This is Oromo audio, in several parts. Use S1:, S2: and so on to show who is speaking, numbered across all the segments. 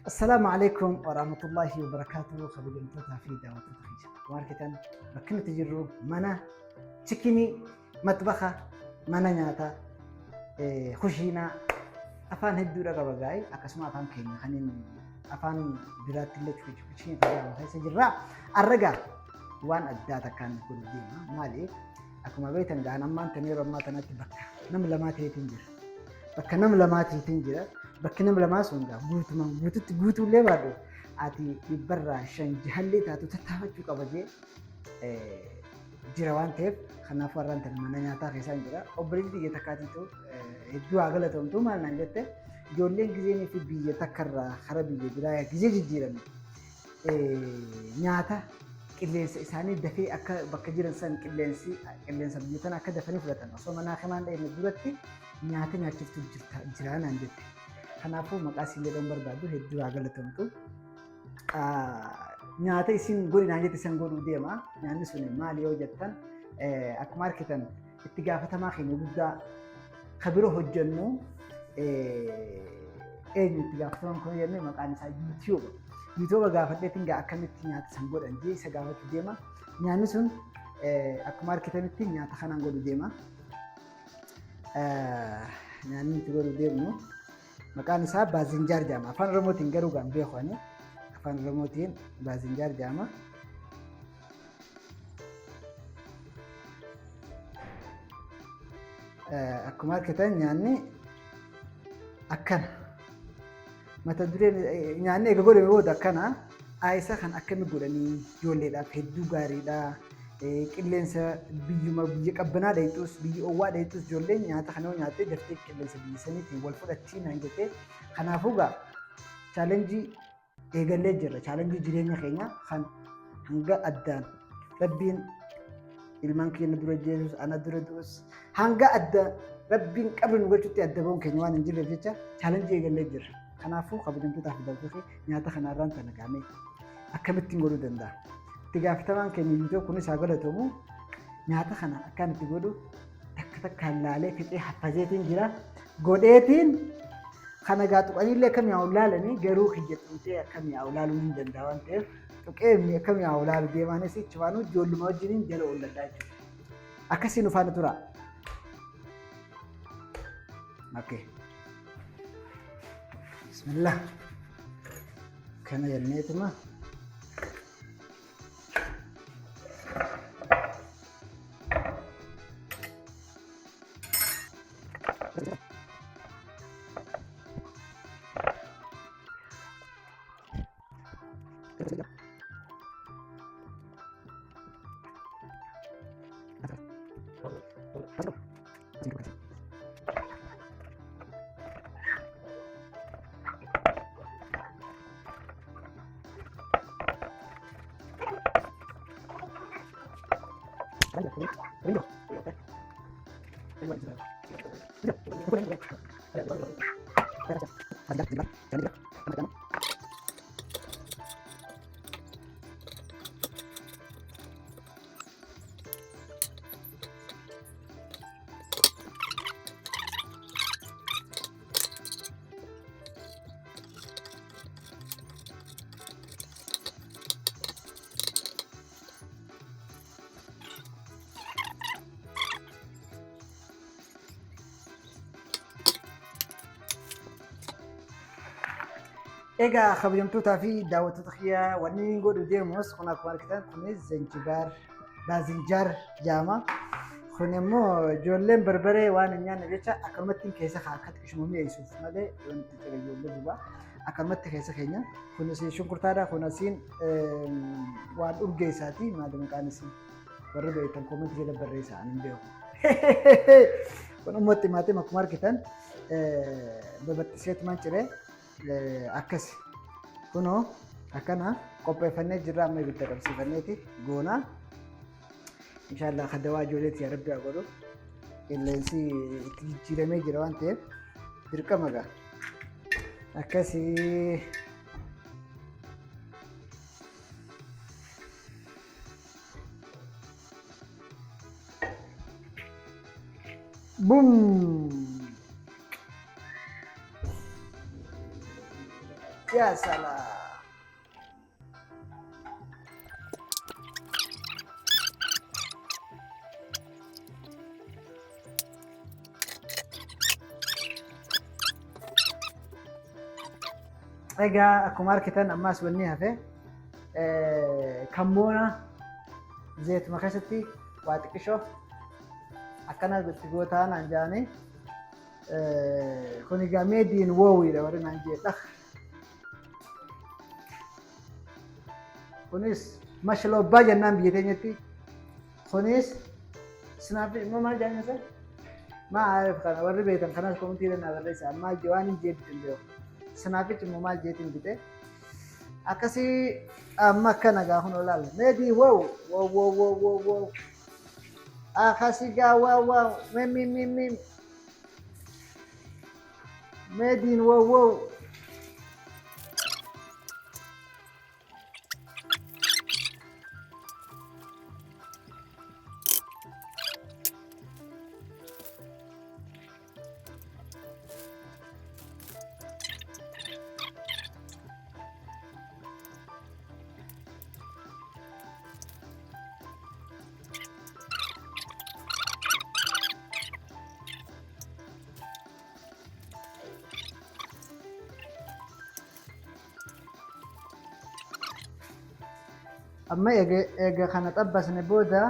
S1: السلام عليكم ورحمة الله وبركاته. خبير انتوتا في دعوة تخيش ماركتان بكنا تجرو منا تشكيني مطبخة منا نياتا خشينا أفان هدو رقا بغاي أكسما أفان كيني خانين أفان برات اللي تخيش فجاة وخيسة جرا الرقا وان أداتا كان كل ديما مالي أكما بيتن غانا مان تنيرو ما تناتي بكا نم لماتي تنجر بكا نم لماتي تنجر bakki lamaa sun guutumaan guututti guutuullee baadhu ati dhibbarraa shan jahallee taatu tattaafachuu qaba jee jira waan ta'eef kanaafuu har'aan tana mana nyaataa keessaan jira. Obboleessi biyya takkaatiitu hedduu haa galatamtu maal naan jette ijoolleen gizeenii fi biyya takkarraa hara biyya biraa gizee jijjiirame nyaata qilleensa isaanii dafee akka bakka jiran san qilleensa biyya tana akka dafanii fudhatan osoo manaa kanaan dha'e duratti nyaata nyaachiftu jira naan jette. Kanaafuu maqaa isin jedhamu barbaadu hedduu haa galatamtu. Nyaata isin godhinaan jette isin godhuu deema. Nyaanni sun maali yoo jettan akkuma argitan itti gaafatamaa keenya guddaa kabiroo hojjennu eenyu itti gaafatamaan kun jennee maqaan isaa yuutuuba. Yuutuuba gaafadheetiin gaa akkamitti nyaata san godhan jee isa gaafachuu deema. Nyaanni sun akkuma argitanitti nyaata kanaan godhuu deema. Nyaanni itti godhuu deemnu. Maqaan isaa baazinjaar jedhama. Afaan Oromootiin garuu kan beekani. Afaan Oromootiin baazinjaar jedhama. Akkuma argitan nyaanni akkana. Mata dureen nyaanni eega godhame booda akkana. Isa kan akkami godhanii ijoolleedhaaf hedduu gaariidha. Qilleensa biyya qabbanaa dheetus biyya owwaa dheetus ijoolleen nyaata kana nyaattee daftee qilleensa biyya saniitiin wal fudhachii naan jettee kanaafuu gaa chaalenjii eegallee jirra. Chaalenjii jireenya keenya kan hanga addaan rabbiin ilmaan keenya dura jeesus ana dura du'us hanga addaan rabbiin qabnu gochuutti adda ba'uun keenya waan hin jirreef jecha chaalenjii eegallee jirra. Kanaafuu kabajamtootaaf dabaltuu nyaata kanarraan kana gaamee akkamittiin godhuu danda'a. Itti gaafatamaan keenya yuutuub kunis haa galatamu nyaata kana akkaan itti godhu takka takkaan laalee fixee haffazeetiin jira. Godheetiin kana gaa tuqaniillee akkam yaa'u laalanii garuu hiyyaxumtee akkam yaa'u laaluu hin danda'a waan ta'eef tuqee akkam yaa'u laalu deemaanis ichumaanuu ijoolluma wajjiniin jala oolladhaa jechuudha. Akkasiin ufaana tura. Okay. Bismillah. Kana jenneetuma. Egaa kabajamtootaa fi daawwattoota kiyyaa wanni inni godhu deemus kun akkuma argitan kunis zanjibaar baazinjaar jedhama. Kun immoo ijoolleen barbaree waan hin nyaanne jecha akkanumatti keessa akka xiqqishuma mi'eessuuf malee wanti jira ijoollee duuba akkanumatti keessa keenya. Kunis shunkurtaadha. Kunis waan urgeessaati. Maali maqaan isii warri beektan koomentii jala barreessaa ani hin beeku. Kun immoo timaatiin akkuma argitan babattiseetumaan ciree. Akkasi kunoo akkana qopheeffannee jirra amma ibidda qabsiifanneeti goona. Inshaallah kadawaa ijoolleetti yaa rabbi haa godhu. Qilleensi itti jijjiiramee jira waan ta'eef dirqama ga'a. Akkasii buum. يا سلام. Egaa akkuma argitan ammaas wanni hafe kamboona zeetuma keessatti waa xiqqishoo akkana itti gootaan anjaanii kun egaa meediin woowiidha warri naan jedha. Kunis mashalobbaa jennaan biyya teenyatti. Kunis sinaafi immoo maal jedhan isa? Maal kana warri beekan kanas komitii danaa barreessaa maal waan hin jeebitin beeku. Sinaafichi immoo maal jeetiin bite? Akkasii amma akkana gaa kun olaal. Meedii wow wow wow wow wow wow. Akkasii gaa wow wow mim. Meediin wow wow. Amma egaa kana xabbasne booda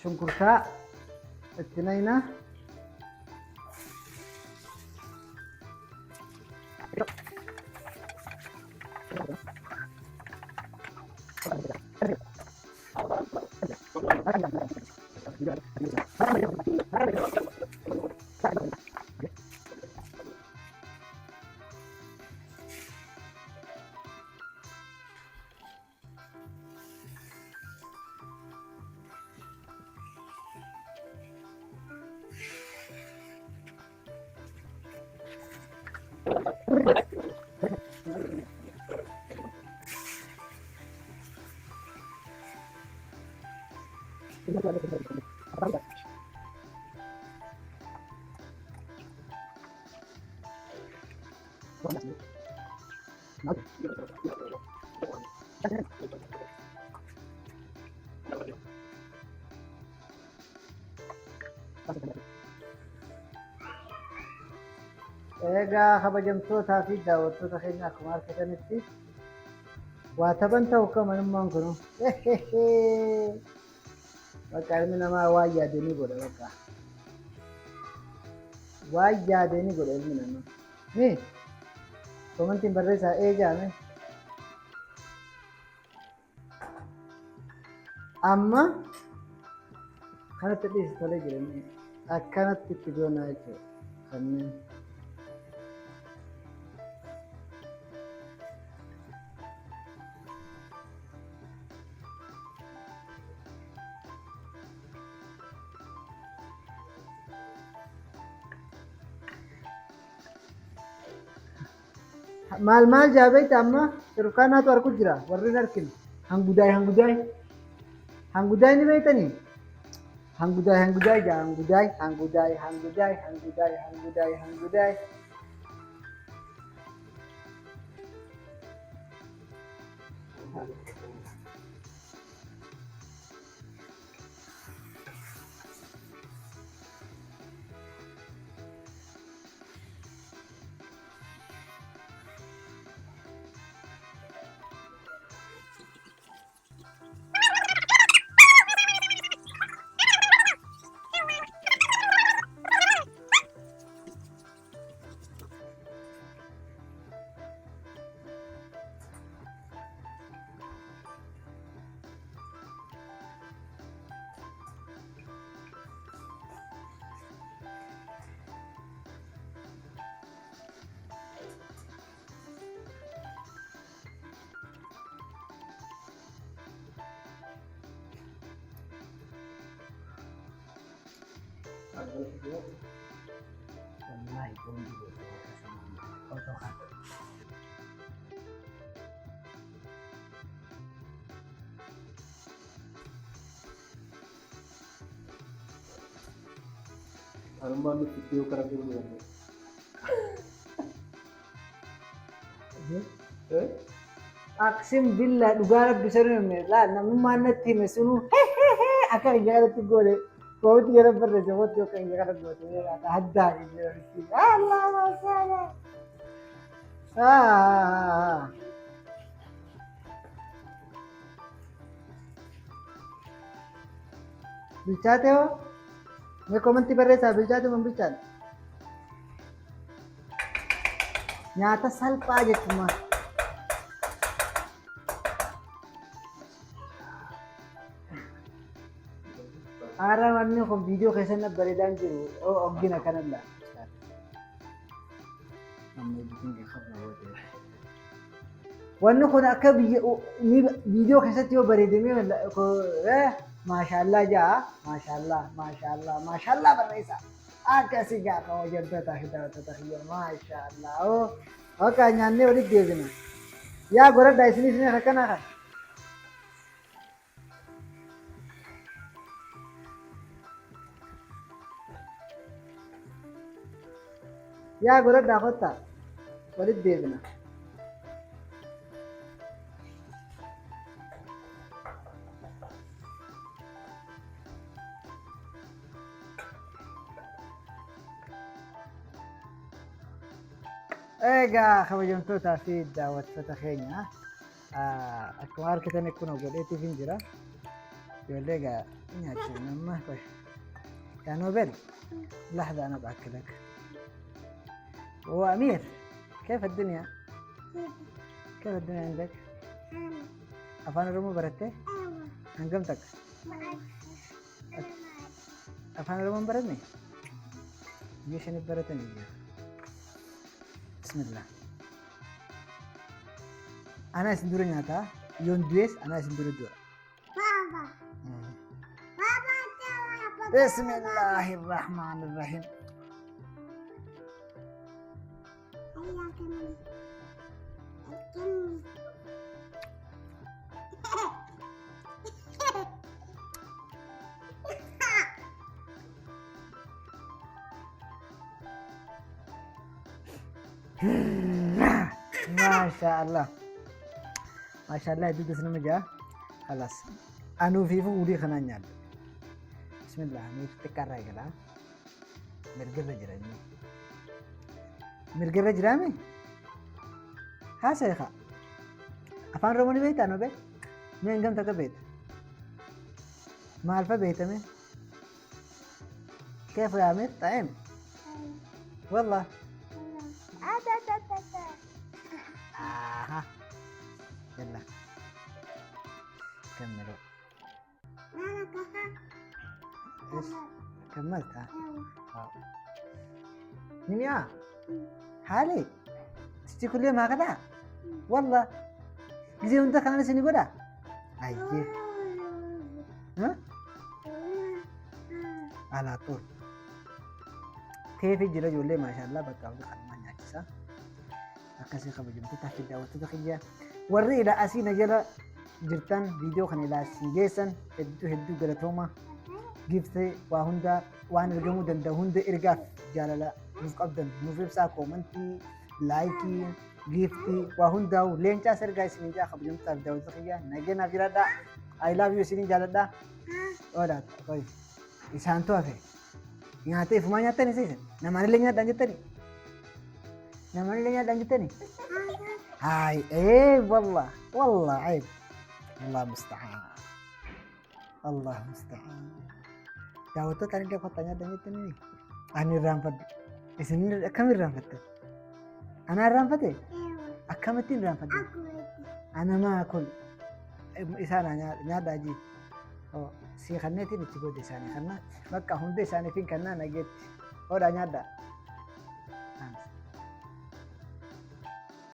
S1: shunkurtaa itti naqna. Egaa kabajamtootaa fi daawwattoota keenya akkuma argitanitti waa taphan ta'u kamanummaan kunu bakka ilmi namaa waan yaade ni godha bakka waan yaade ni godha ilmi namaa ni komantiin barreessaa eegaame amma kanatti dhiisi tolee jiranii akkanatti itti goonaa jechuudha kanneen. Maal jaabee amma turkaanaatu argu jira warri arkin hangudaay ni beektanii hangudaay. Wallahi kung hindi ko kasama. Anong ba nagtitiyo ka rin mo yan? أقسم بالله دقارة بسرنا من لا نمما نتي مسنو أكان جالت تقولي فوت جرب برا جوت جو كان جالت تقولي أتحدى الله ما شاء الله बिचाते हो मैं कोमंती पर रेसा बिचाते मन बिचात nyaata salphaa jechuudha. Haaraan wanni kun viidiyoo keessatti bareedaan jiru oggina kanadha. Wanni kun akka viidiyoo keessatti yoo bareedamee maashaallah jaa maashaallah barreessa. Akkasii gaafa hojjettoota hidhattoota hiyya maashaallah akka nyaannee walitti deebina. Yaa godhadhaa isinis akkana kan. Yaa godhadhaa kottaa walitti deebina. Egaa kabajamtootaa fi daawwattoota keenya akkuma argitan kun godheetiif hin jira. Ijoollee egaa nyaachuu nama yaa Noobel لحظة أنا بأكلك. وأمير كيف الدنيا؟ كيف الدنيا عندك؟ أفان الرومو برتة؟ هنقمتك؟ أفان الرومو بردني؟ جيش أنا برتني. بسم الله. أنا سندور نياتا يون دويس أنا سندور دور. بابا. بسم الله الرحمن الرحيم. ما شاء الله ما شاء الله يدوس نمجا خلاص أنا في فودي خنانيال بسم الله نفتكر رجلا مرجع رجرامي ها شيخا أفان روماني بيت أنا بيت مين قام تك بيت ما أعرف بيت أمي كيف يا أمير طيب والله يلا كملوا ايش كملت ها نميا حالي تشتي كل يوم هكذا والله زي وانت كان سني قدا ايجي ها على طول كيف يجري جولي ما شاء الله بقى خدمه ناجسه akkasii kabajamtoota fi daawwattoota kiyya warri ila asii na jala jirtan viidiyoo kana ilaa isin geessan hedduu galatooma giftee waa hunda waan argamuu danda'u hunda ergaaf jaalala nuuf qabdan nuuf ibsaa koomantii laayikii giftii waa hundaa'u leencaas ergaa isin jaa kabajamtoota fi daawwattoota kiyya nageenaaf jiraadhaa I love you isin jaaladhaa oodhaa isaantu hafe nyaatee fumaa nyaattan isiisan namaan illee nyaadhaan jettanii نعمل لي هذا عندتني هاي ايه والله عيب الله المستعان الله المستعان دعوتك أنا كيف فتاني هذا عندتني أنا رامفد إسمي كم رامفد أنا رامفد أكملتين رامفد أنا ما أكل إسانا نادى أجي أو سي خنيتي بتجود إساني خنا بقى هندي إساني فين كنا نجيت هذا نادى